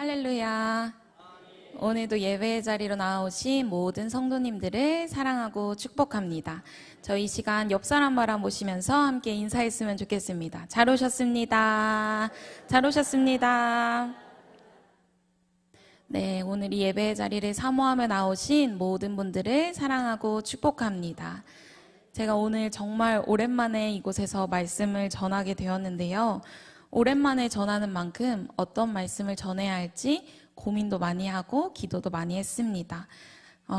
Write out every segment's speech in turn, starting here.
할렐루야. 오늘도 예배의 자리로 나오신 모든 성도님들을 사랑하고 축복합니다. 저희 시간 옆 사람 바라보시면서 함께 인사했으면 좋겠습니다. 잘 오셨습니다. 잘 오셨습니다. 네, 오늘 이 예배의 자리를 사모하며 나오신 모든 분들을 사랑하고 축복합니다. 제가 오늘 정말 오랜만에 이곳에서 말씀을 전하게 되었는데요. 오랜만에 전하는 만큼 어떤 말씀을 전해야 할지 고민도 많이 하고 기도도 많이 했습니다.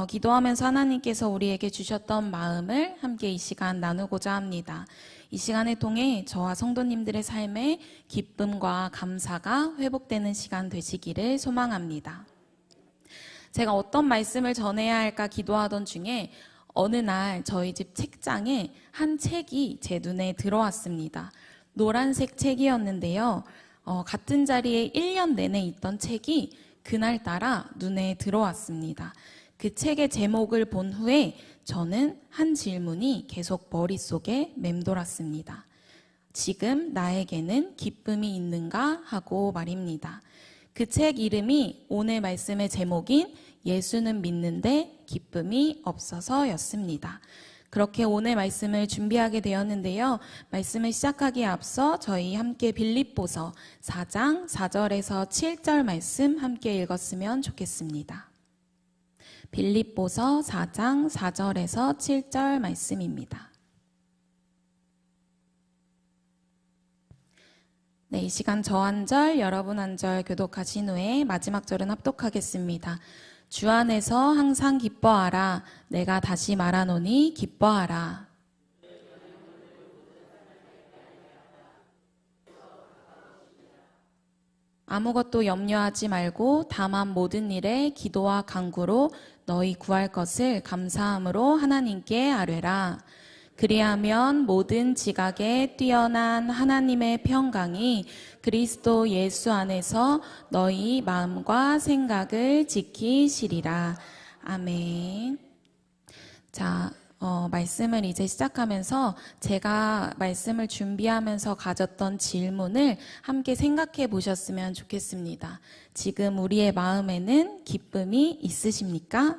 기도하면서 하나님께서 우리에게 주셨던 마음을 함께 이 시간 나누고자 합니다. 이 시간을 통해 저와 성도님들의 삶에 기쁨과 감사가 회복되는 시간 되시기를 소망합니다. 제가 어떤 말씀을 전해야 할까 기도하던 중에 어느 날 저희 집 책장에 한 책이 제 눈에 들어왔습니다. 노란색 책이었는데요. 같은 자리에 1년 내내 있던 책이 그날따라 눈에 들어왔습니다. 그 책의 제목을 본 후에 저는 한 질문이 계속 머릿속에 맴돌았습니다. 지금 나에게는 기쁨이 있는가 하고 말입니다. 그 책 이름이 오늘 말씀의 제목인 예수는 믿는데 기쁨이 없어서였습니다. 그렇게 오늘 말씀을 준비하게 되었는데요. 말씀을 시작하기에 앞서 저희 함께 빌립보서 4장 4절에서 7절 말씀 함께 읽었으면 좋겠습니다. 빌립보서 4장 4절에서 7절 말씀입니다. 네, 이 시간 저 한 절, 여러분 한 절 교독하신 후에 마지막 절은 합독하겠습니다. 주 안에서 항상 기뻐하라. 내가 다시 말하노니 기뻐하라. 아무것도 염려하지 말고 다만 모든 일에 기도와 간구로 너희 구할 것을 감사함으로 하나님께 아뢰라. 그리하면 모든 지각에 뛰어난 하나님의 평강이 그리스도 예수 안에서 너희 마음과 생각을 지키시리라. 아멘. 자, 말씀을 이제 시작하면서 제가 말씀을 준비하면서 가졌던 질문을 함께 생각해 보셨으면 좋겠습니다. 지금 우리의 마음에는 기쁨이 있으십니까?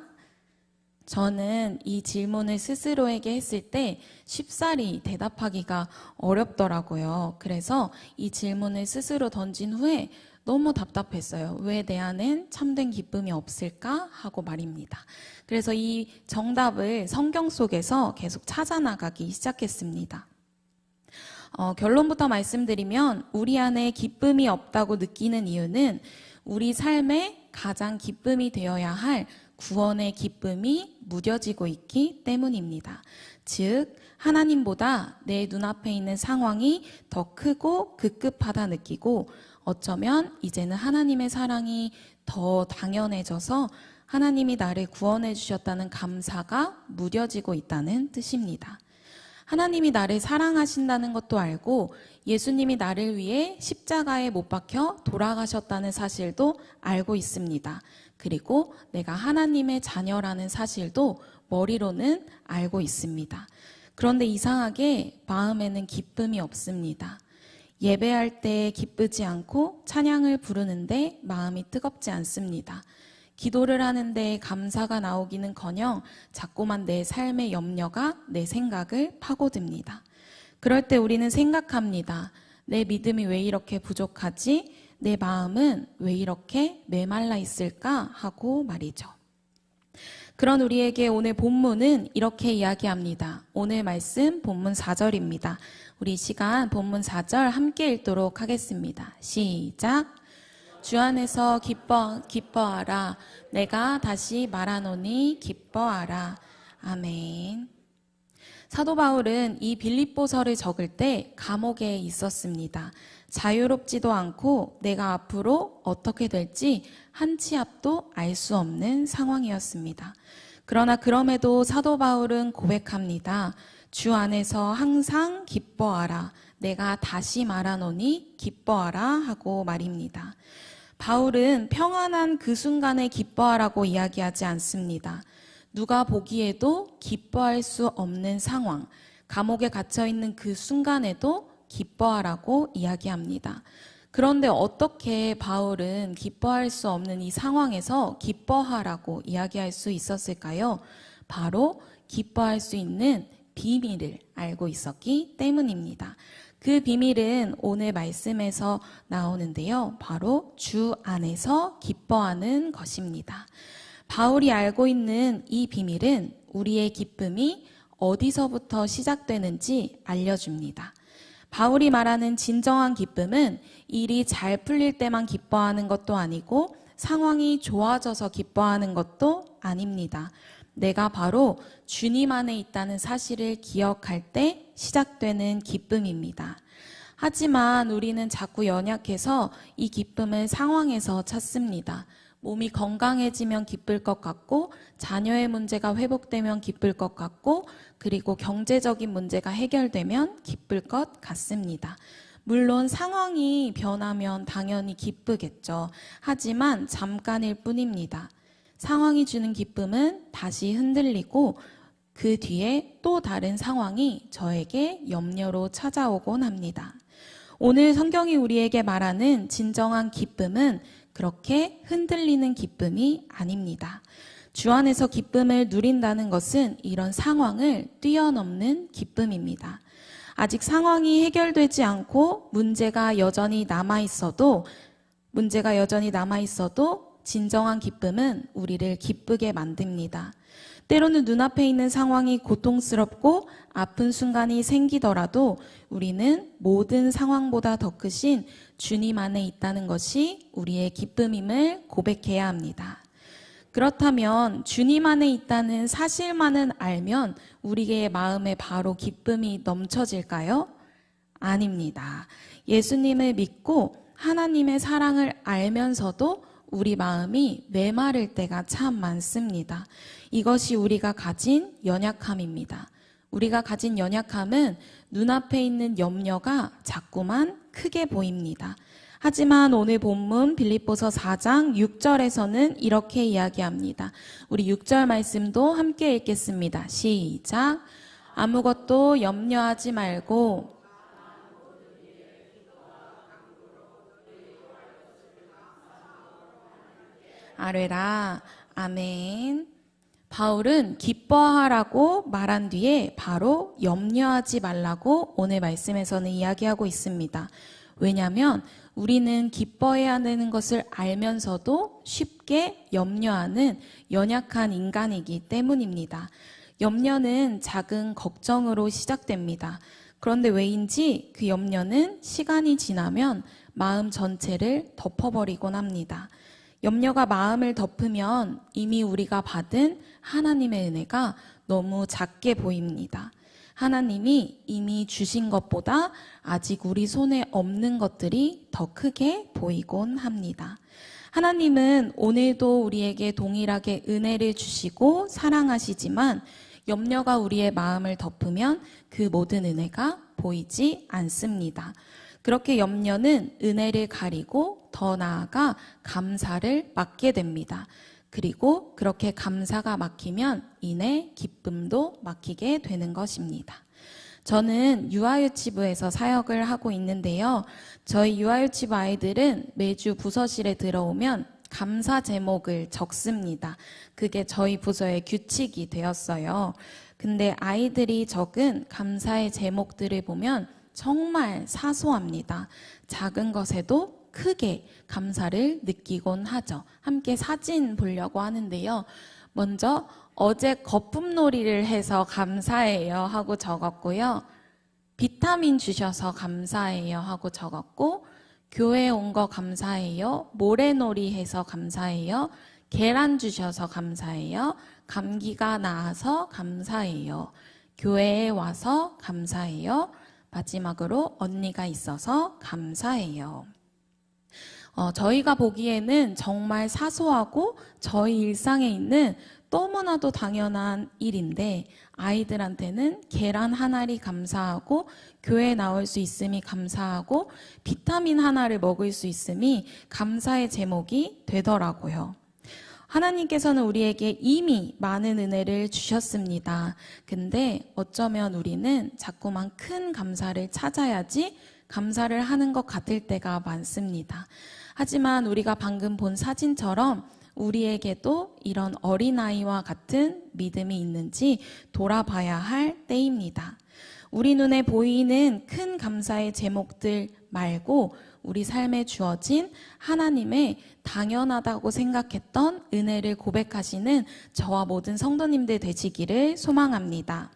저는 이 질문을 스스로에게 했을 때 쉽사리 대답하기가 어렵더라고요. 그래서 이 질문을 스스로 던진 후에 너무 답답했어요. 왜 내 안엔 참된 기쁨이 없을까? 하고 말입니다. 그래서 이 정답을 성경 속에서 계속 찾아나가기 시작했습니다. 결론부터 말씀드리면 우리 안에 기쁨이 없다고 느끼는 이유는 우리 삶에 가장 기쁨이 되어야 할 구원의 기쁨이 무뎌지고 있기 때문입니다. 즉 하나님보다 내 눈앞에 있는 상황이 더 크고 급급하다 느끼고 어쩌면 이제는 하나님의 사랑이 더 당연해져서 하나님이 나를 구원해 주셨다는 감사가 무뎌지고 있다는 뜻입니다. 하나님이 나를 사랑하신다는 것도 알고 예수님이 나를 위해 십자가에 못 박혀 돌아가셨다는 사실도 알고 있습니다. 그리고 내가 하나님의 자녀라는 사실도 머리로는 알고 있습니다. 그런데 이상하게 마음에는 기쁨이 없습니다. 예배할 때 기쁘지 않고 찬양을 부르는데 마음이 뜨겁지 않습니다. 기도를 하는데 감사가 나오기는커녕 자꾸만 내 삶의 염려가 내 생각을 파고듭니다. 그럴 때 우리는 생각합니다. 내 믿음이 왜 이렇게 부족하지? 내 마음은 왜 이렇게 메말라 있을까? 하고 말이죠. 그런 우리에게 오늘 본문은 이렇게 이야기합니다. 오늘 말씀 본문 4절입니다. 우리 시간 본문 4절 함께 읽도록 하겠습니다. 시작! 주 안에서 기뻐하라. 내가 다시 말하노니 기뻐하라. 아멘. 사도 바울은 이 빌립보서를 적을 때 감옥에 있었습니다. 자유롭지도 않고 내가 앞으로 어떻게 될지 한 치 앞도 알 수 없는 상황이었습니다. 그러나 그럼에도 사도 바울은 고백합니다. 주 안에서 항상 기뻐하라. 내가 다시 말하노니 기뻐하라 하고 말입니다. 바울은 평안한 그 순간에 기뻐하라고 이야기하지 않습니다. 누가 보기에도 기뻐할 수 없는 상황, 감옥에 갇혀있는 그 순간에도 기뻐하라고 이야기합니다. 그런데 어떻게 바울은 기뻐할 수 없는 이 상황에서 기뻐하라고 이야기할 수 있었을까요? 바로 기뻐할 수 있는 비밀을 알고 있었기 때문입니다. 그 비밀은 오늘 말씀에서 나오는데요. 바로 주 안에서 기뻐하는 것입니다. 바울이 알고 있는 이 비밀은 우리의 기쁨이 어디서부터 시작되는지 알려줍니다. 바울이 말하는 진정한 기쁨은 일이 잘 풀릴 때만 기뻐하는 것도 아니고 상황이 좋아져서 기뻐하는 것도 아닙니다. 내가 바로 주님 안에 있다는 사실을 기억할 때 시작되는 기쁨입니다. 하지만 우리는 자꾸 연약해서 이 기쁨을 상황에서 찾습니다. 몸이 건강해지면 기쁠 것 같고, 자녀의 문제가 회복되면 기쁠 것 같고, 그리고 경제적인 문제가 해결되면 기쁠 것 같습니다. 물론 상황이 변하면 당연히 기쁘겠죠. 하지만 잠깐일 뿐입니다. 상황이 주는 기쁨은 다시 흔들리고 그 뒤에 또 다른 상황이 저에게 염려로 찾아오곤 합니다. 오늘 성경이 우리에게 말하는 진정한 기쁨은 그렇게 흔들리는 기쁨이 아닙니다. 주 안에서 기쁨을 누린다는 것은 이런 상황을 뛰어넘는 기쁨입니다. 아직 상황이 해결되지 않고 문제가 여전히 남아있어도 진정한 기쁨은 우리를 기쁘게 만듭니다. 때로는 눈앞에 있는 상황이 고통스럽고 아픈 순간이 생기더라도 우리는 모든 상황보다 더 크신 주님 안에 있다는 것이 우리의 기쁨임을 고백해야 합니다. 그렇다면 주님 안에 있다는 사실만은 알면 우리의 마음에 바로 기쁨이 넘쳐질까요? 아닙니다. 예수님을 믿고 하나님의 사랑을 알면서도 우리 마음이 메마를 때가 참 많습니다. 이것이 우리가 가진 연약함입니다. 우리가 가진 연약함은 눈앞에 있는 염려가 자꾸만 크게 보입니다. 하지만 오늘 본문 빌립보서 4장 6절에서는 이렇게 이야기합니다. 우리 6절 말씀도 함께 읽겠습니다. 시작. 아무것도 염려하지 말고 아뢰라. 아멘. 바울은 기뻐하라고 말한 뒤에 바로 염려하지 말라고 오늘 말씀에서는 이야기하고 있습니다. 왜냐하면 우리는 기뻐해야 되는 것을 알면서도 쉽게 염려하는 연약한 인간이기 때문입니다. 염려는 작은 걱정으로 시작됩니다. 그런데 왜인지 그 염려는 시간이 지나면 마음 전체를 덮어버리곤 합니다. 염려가 마음을 덮으면 이미 우리가 받은 하나님의 은혜가 너무 작게 보입니다. 하나님이 이미 주신 것보다 아직 우리 손에 없는 것들이 더 크게 보이곤 합니다. 하나님은 오늘도 우리에게 동일하게 은혜를 주시고 사랑하시지만 염려가 우리의 마음을 덮으면 그 모든 은혜가 보이지 않습니다. 그렇게 염려는 은혜를 가리고 더 나아가 감사를 막게 됩니다. 그리고 그렇게 감사가 막히면 이내 기쁨도 막히게 되는 것입니다. 저는 유아유치부에서 사역을 하고 있는데요. 저희 유아유치부 아이들은 매주 부서실에 들어오면 감사 제목을 적습니다. 그게 저희 부서의 규칙이 되었어요. 근데 아이들이 적은 감사의 제목들을 보면 정말 사소합니다. 작은 것에도 크게 감사를 느끼곤 하죠. 함께 사진 보려고 하는데요. 먼저 어제 거품놀이를 해서 감사해요 하고 적었고요. 비타민 주셔서 감사해요 하고 적었고, 교회 온 거 감사해요, 모래놀이 해서 감사해요, 계란 주셔서 감사해요, 감기가 나아서 감사해요, 교회에 와서 감사해요, 마지막으로 언니가 있어서 감사해요. 저희가 보기에는 정말 사소하고 저희 일상에 있는 너무나도 당연한 일인데 아이들한테는 계란 한 알이 감사하고 교회에 나올 수 있음이 감사하고 비타민 하나를 먹을 수 있음이 감사의 제목이 되더라고요. 하나님께서는 우리에게 이미 많은 은혜를 주셨습니다. 근데 어쩌면 우리는 자꾸만 큰 감사를 찾아야지 감사를 하는 것 같을 때가 많습니다. 하지만 우리가 방금 본 사진처럼 우리에게도 이런 어린아이와 같은 믿음이 있는지 돌아봐야 할 때입니다. 우리 눈에 보이는 큰 감사의 제목들 말고 우리 삶에 주어진 하나님의 당연하다고 생각했던 은혜를 고백하시는 저와 모든 성도님들 되시기를 소망합니다.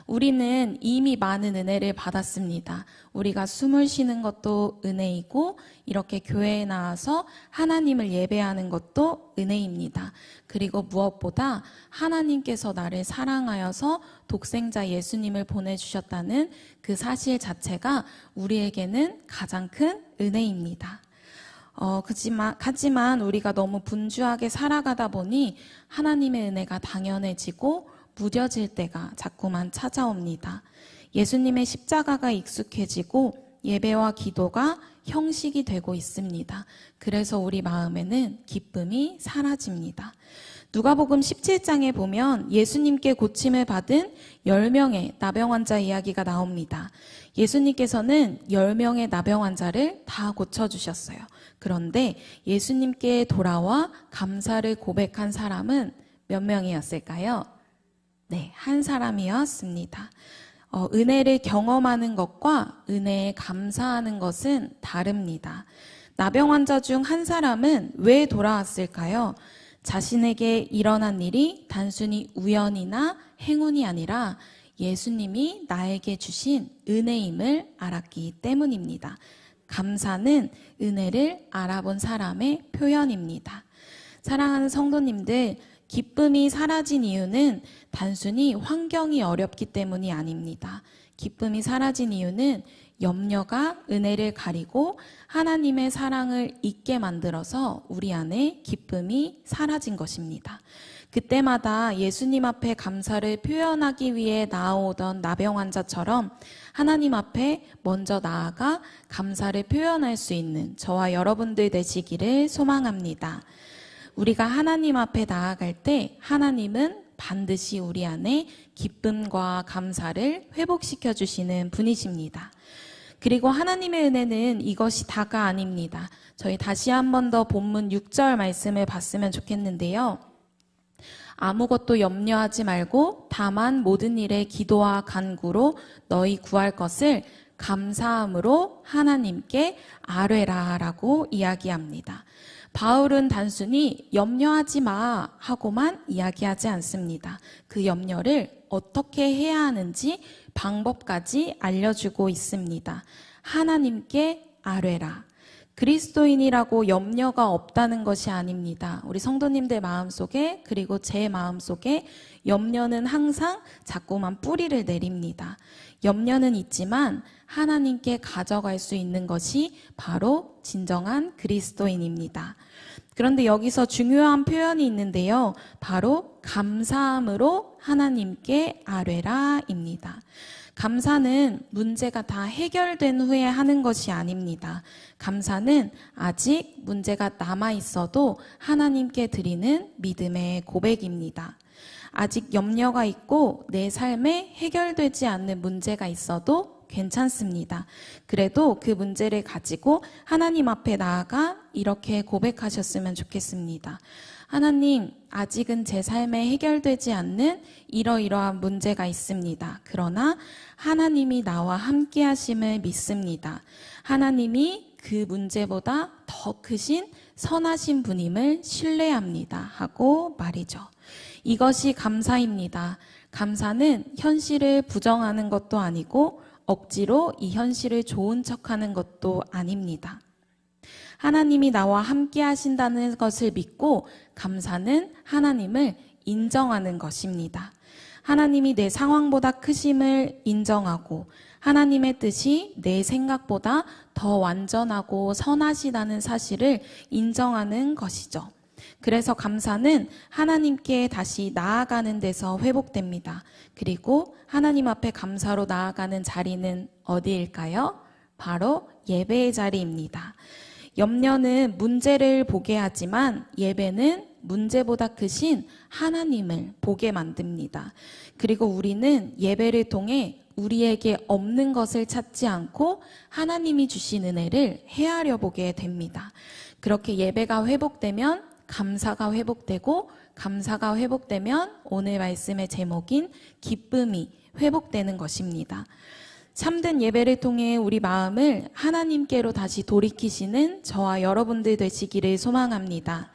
우리는 이미 많은 은혜를 받았습니다. 우리가 숨을 쉬는 것도 은혜이고 이렇게 교회에 나와서 하나님을 예배하는 것도 은혜입니다. 그리고 무엇보다 하나님께서 나를 사랑하여서 독생자 예수님을 보내주셨다는 그 사실 자체가 우리에게는 가장 큰 은혜입니다. 하지만 우리가 너무 분주하게 살아가다 보니 하나님의 은혜가 당연해지고 무뎌질 때가 자꾸만 찾아옵니다. 예수님의 십자가가 익숙해지고 예배와 기도가 형식이 되고 있습니다. 그래서 우리 마음에는 기쁨이 사라집니다. 누가복음 17장에 보면 예수님께 고침을 받은 10명의 나병 환자 이야기가 나옵니다. 예수님께서는 10명의 나병 환자를 다 고쳐주셨어요. 그런데 예수님께 돌아와 감사를 고백한 사람은 몇 명이었을까요? 네, 한 사람이었습니다. 은혜를 경험하는 것과 은혜에 감사하는 것은 다릅니다. 나병 환자 중 한 사람은 왜 돌아왔을까요? 자신에게 일어난 일이 단순히 우연이나 행운이 아니라 예수님이 나에게 주신 은혜임을 알았기 때문입니다. 감사는 은혜를 알아본 사람의 표현입니다. 사랑하는 성도님들, 기쁨이 사라진 이유는 단순히 환경이 어렵기 때문이 아닙니다. 기쁨이 사라진 이유는 염려가 은혜를 가리고 하나님의 사랑을 잊게 만들어서 우리 안에 기쁨이 사라진 것입니다. 그때마다 예수님 앞에 감사를 표현하기 위해 나아오던 나병 환자처럼 하나님 앞에 먼저 나아가 감사를 표현할 수 있는 저와 여러분들 되시기를 소망합니다. 우리가 하나님 앞에 나아갈 때 하나님은 반드시 우리 안에 기쁨과 감사를 회복시켜 주시는 분이십니다. 그리고 하나님의 은혜는 이것이 다가 아닙니다. 저희 다시 한 번 더 본문 6절 말씀을 봤으면 좋겠는데요. 아무것도 염려하지 말고 다만 모든 일에 기도와 간구로 너희 구할 것을 감사함으로 하나님께 아뢰라 라고 이야기합니다. 바울은 단순히 염려하지 마 하고만 이야기하지 않습니다. 그 염려를 어떻게 해야 하는지 방법까지 알려주고 있습니다. 하나님께 아뢰라. 그리스도인이라고 염려가 없다는 것이 아닙니다. 우리 성도님들 마음속에 그리고 제 마음속에 염려는 항상 자꾸만 뿌리를 내립니다. 염려는 있지만 하나님께 가져갈 수 있는 것이 바로 진정한 그리스도인입니다. 그런데 여기서 중요한 표현이 있는데요. 바로 감사함으로 하나님께 아뢰라입니다. 감사는 문제가 다 해결된 후에 하는 것이 아닙니다. 감사는 아직 문제가 남아 있어도 하나님께 드리는 믿음의 고백입니다. 아직 염려가 있고 내 삶에 해결되지 않는 문제가 있어도 괜찮습니다. 그래도 그 문제를 가지고 하나님 앞에 나아가 이렇게 고백하셨으면 좋겠습니다. 하나님, 아직은 제 삶에 해결되지 않는 이러이러한 문제가 있습니다. 그러나 하나님이 나와 함께 하심을 믿습니다. 하나님이 그 문제보다 더 크신 선하신 분임을 신뢰합니다. 하고 말이죠. 이것이 감사입니다. 감사는 현실을 부정하는 것도 아니고 억지로 이 현실을 좋은 척하는 것도 아닙니다. 하나님이 나와 함께 하신다는 것을 믿고 감사는 하나님을 인정하는 것입니다. 하나님이 내 상황보다 크심을 인정하고 하나님의 뜻이 내 생각보다 더 완전하고 선하시다는 사실을 인정하는 것이죠. 그래서 감사는 하나님께 다시 나아가는 데서 회복됩니다. 그리고 하나님 앞에 감사로 나아가는 자리는 어디일까요? 바로 예배의 자리입니다. 염려는 문제를 보게 하지만 예배는 문제보다 크신 하나님을 보게 만듭니다. 그리고 우리는 예배를 통해 우리에게 없는 것을 찾지 않고 하나님이 주신 은혜를 헤아려 보게 됩니다. 그렇게 예배가 회복되면 감사가 회복되고, 감사가 회복되면 오늘 말씀의 제목인 기쁨이 회복되는 것입니다. 참된 예배를 통해 우리 마음을 하나님께로 다시 돌이키시는 저와 여러분들 되시기를 소망합니다.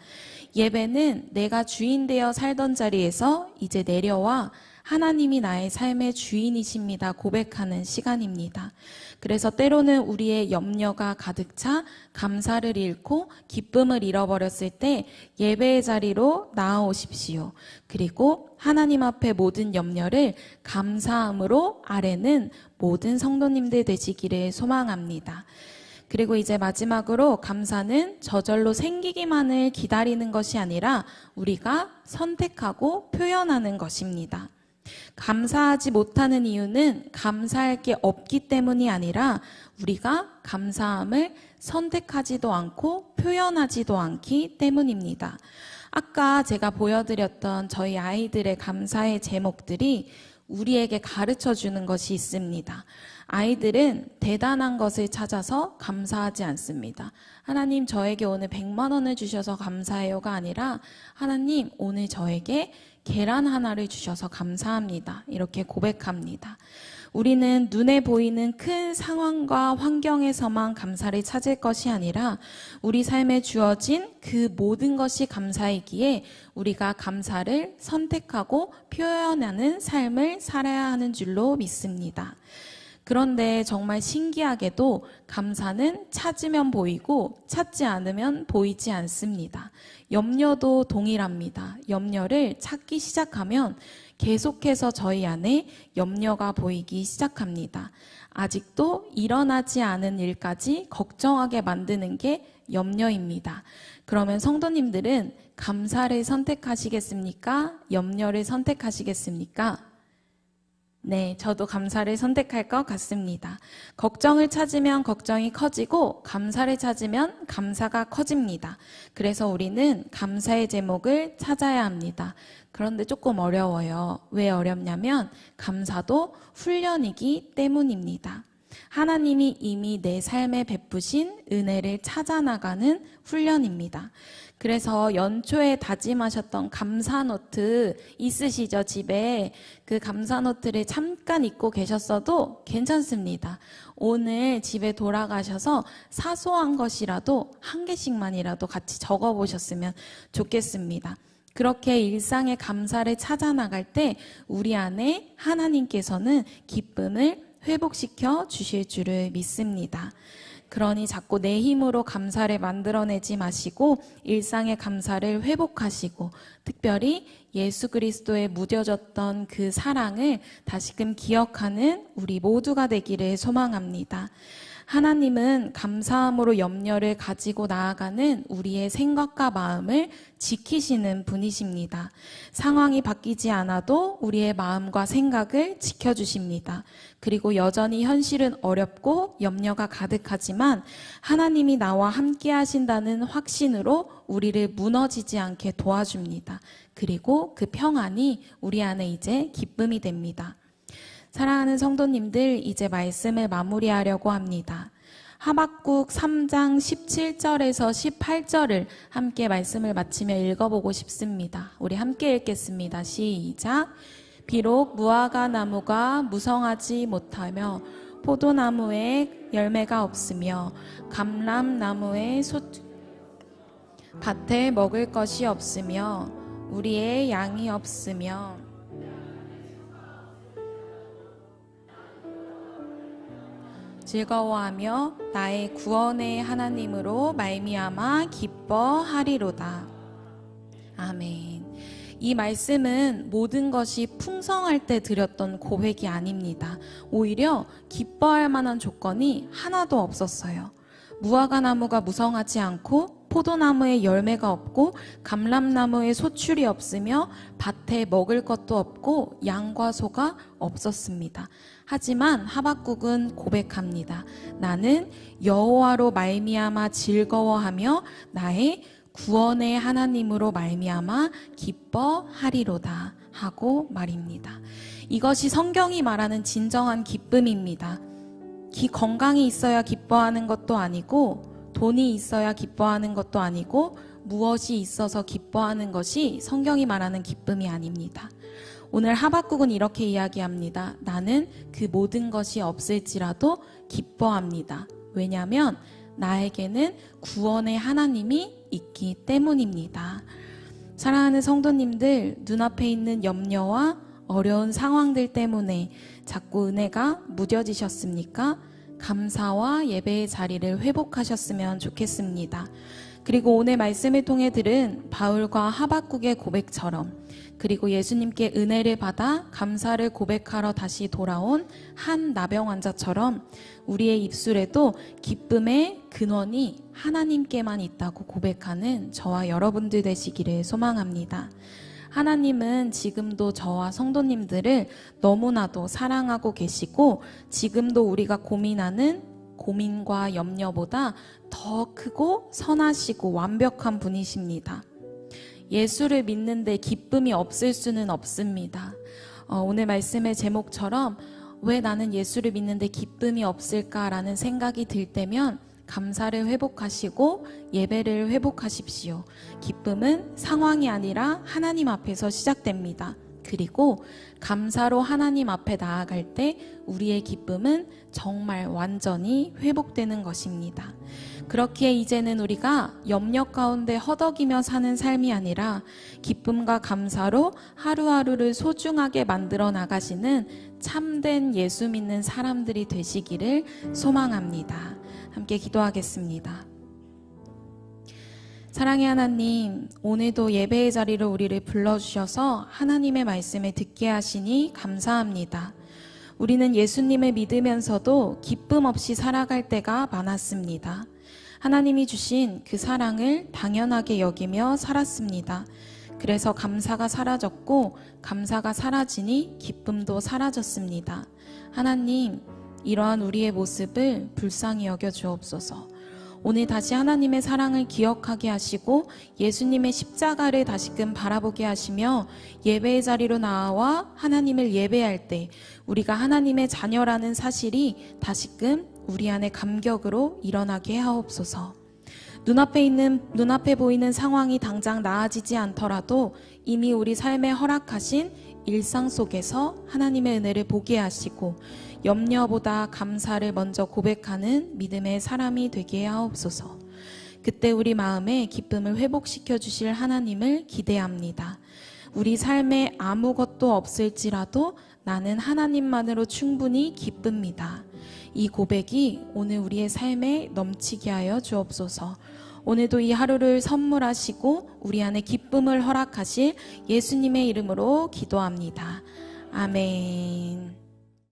예배는 내가 주인 되어 살던 자리에서 이제 내려와 하나님이 나의 삶의 주인이십니다 고백하는 시간입니다. 그래서 때로는 우리의 염려가 가득 차 감사를 잃고 기쁨을 잃어버렸을 때 예배의 자리로 나아오십시오. 그리고 하나님 앞에 모든 염려를 감사함으로 아뢰는 모든 성도님들 되시기를 소망합니다. 그리고 이제 마지막으로 감사는 저절로 생기기만을 기다리는 것이 아니라 우리가 선택하고 표현하는 것입니다. 감사하지 못하는 이유는 감사할 게 없기 때문이 아니라 우리가 감사함을 선택하지도 않고 표현하지도 않기 때문입니다. 아까 제가 보여드렸던 저희 아이들의 감사의 제목들이 우리에게 가르쳐 주는 것이 있습니다. 아이들은 대단한 것을 찾아서 감사하지 않습니다. 하나님 저에게 오늘 100만 원을 주셔서 감사해요가 아니라 하나님 오늘 저에게 계란 하나를 주셔서 감사합니다. 이렇게 고백합니다. 우리는 눈에 보이는 큰 상황과 환경에서만 감사를 찾을 것이 아니라 우리 삶에 주어진 그 모든 것이 감사이기에 우리가 감사를 선택하고 표현하는 삶을 살아야 하는 줄로 믿습니다. 그런데 정말 신기하게도 감사는 찾으면 보이고 찾지 않으면 보이지 않습니다. 염려도 동일합니다. 염려를 찾기 시작하면 계속해서 저희 안에 염려가 보이기 시작합니다. 아직도 일어나지 않은 일까지 걱정하게 만드는 게 염려입니다. 그러면 성도님들은 감사를 선택하시겠습니까? 염려를 선택하시겠습니까? 네, 저도 감사를 선택할 것 같습니다. 걱정을 찾으면 걱정이 커지고 감사를 찾으면 감사가 커집니다. 그래서 우리는 감사의 제목을 찾아야 합니다. 그런데 조금 어려워요. 왜 어렵냐면 감사도 훈련이기 때문입니다. 하나님이 이미 내 삶에 베푸신 은혜를 찾아나가는 훈련입니다. 그래서 연초에 다짐하셨던 감사 노트 있으시죠? 집에 그 감사 노트를 잠깐 잊고 계셨어도 괜찮습니다. 오늘 집에 돌아가셔서 사소한 것이라도 한 개씩만이라도 같이 적어보셨으면 좋겠습니다. 그렇게 일상의 감사를 찾아 나갈 때 우리 안에 하나님께서는 기쁨을 회복시켜 주실 줄을 믿습니다. 그러니 자꾸 내 힘으로 감사를 만들어내지 마시고 일상의 감사를 회복하시고 특별히 예수 그리스도에 묻어졌던 그 사랑을 다시금 기억하는 우리 모두가 되기를 소망합니다. 하나님은 감사함으로 염려를 가지고 나아가는 우리의 생각과 마음을 지키시는 분이십니다. 상황이 바뀌지 않아도 우리의 마음과 생각을 지켜주십니다. 그리고 여전히 현실은 어렵고 염려가 가득하지만 하나님이 나와 함께 하신다는 확신으로 우리를 무너지지 않게 도와줍니다. 그리고 그 평안이 우리 안에 이제 기쁨이 됩니다. 사랑하는 성도님들, 이제 말씀을 마무리하려고 합니다. 하박국 3장 17절에서 18절을 함께 말씀을 마치며 읽어보고 싶습니다. 우리 함께 읽겠습니다. 시작. 비록 무화과 나무가 무성하지 못하며 포도나무에 열매가 없으며 감람나무에 밭에 먹을 것이 없으며 우리의 양이 없으며 즐거워하며 나의 구원의 하나님으로 말미암아 기뻐하리로다. 아멘. 이 말씀은 모든 것이 풍성할 때 드렸던 고백이 아닙니다. 오히려 기뻐할 만한 조건이 하나도 없었어요. 무화과 나무가 무성하지 않고 포도나무에 열매가 없고 감람나무에 소출이 없으며 밭에 먹을 것도 없고 양과 소가 없었습니다. 하지만 하박국은 고백합니다. 나는 여호와로 말미암아 즐거워하며 나의 구원의 하나님으로 말미암아 기뻐하리로다 하고 말입니다. 이것이 성경이 말하는 진정한 기쁨입니다. 건강이 있어야 기뻐하는 것도 아니고, 돈이 있어야 기뻐하는 것도 아니고, 무엇이 있어서 기뻐하는 것이 성경이 말하는 기쁨이 아닙니다. 오늘 하박국은 이렇게 이야기합니다. 나는 그 모든 것이 없을지라도 기뻐합니다. 왜냐하면 나에게는 구원의 하나님이 있기 때문입니다. 사랑하는 성도님들, 눈앞에 있는 염려와 어려운 상황들 때문에 자꾸 은혜가 무뎌지셨습니까? 감사와 예배의 자리를 회복하셨으면 좋겠습니다. 그리고 오늘 말씀을 통해 들은 바울과 하박국의 고백처럼, 그리고 예수님께 은혜를 받아 감사를 고백하러 다시 돌아온 한 나병 환자처럼 우리의 입술에도 기쁨의 근원이 하나님께만 있다고 고백하는 저와 여러분들 되시기를 소망합니다. 하나님은 지금도 저와 성도님들을 너무나도 사랑하고 계시고, 지금도 우리가 고민하는 고민과 염려보다 더 크고 선하시고 완벽한 분이십니다. 예수를 믿는데 기쁨이 없을 수는 없습니다. 오늘 말씀의 제목처럼 왜 나는 예수를 믿는데 기쁨이 없을까라는 생각이 들 때면 감사를 회복하시고 예배를 회복하십시오. 기쁨은 상황이 아니라 하나님 앞에서 시작됩니다. 그리고 감사로 하나님 앞에 나아갈 때 우리의 기쁨은 정말 완전히 회복되는 것입니다. 그렇기에 이제는 우리가 염려 가운데 허덕이며 사는 삶이 아니라 기쁨과 감사로 하루하루를 소중하게 만들어 나가시는 참된 예수 믿는 사람들이 되시기를 소망합니다. 함께 기도하겠습니다. 사랑의 하나님, 오늘도 예배의 자리로 우리를 불러주셔서 하나님의 말씀을 듣게 하시니 감사합니다. 우리는 예수님을 믿으면서도 기쁨 없이 살아갈 때가 많았습니다. 하나님이 주신 그 사랑을 당연하게 여기며 살았습니다. 그래서 감사가 사라졌고, 감사가 사라지니 기쁨도 사라졌습니다. 하나님, 이러한 우리의 모습을 불쌍히 여겨 주옵소서. 오늘 다시 하나님의 사랑을 기억하게 하시고 예수님의 십자가를 다시금 바라보게 하시며 예배의 자리로 나와 하나님을 예배할 때 우리가 하나님의 자녀라는 사실이 다시금 우리 안에 감격으로 일어나게 하옵소서. 눈앞에 보이는 상황이 당장 나아지지 않더라도 이미 우리 삶에 허락하신 일상 속에서 하나님의 은혜를 보게 하시고 염려보다 감사를 먼저 고백하는 믿음의 사람이 되게 하옵소서. 그때 우리 마음에 기쁨을 회복시켜 주실 하나님을 기대합니다. 우리 삶에 아무것도 없을지라도 나는 하나님만으로 충분히 기쁩니다. 이 고백이 오늘 우리의 삶에 넘치게 하여 주옵소서. 오늘도 이 하루를 선물하시고 우리 안에 기쁨을 허락하실 예수님의 이름으로 기도합니다. 아멘.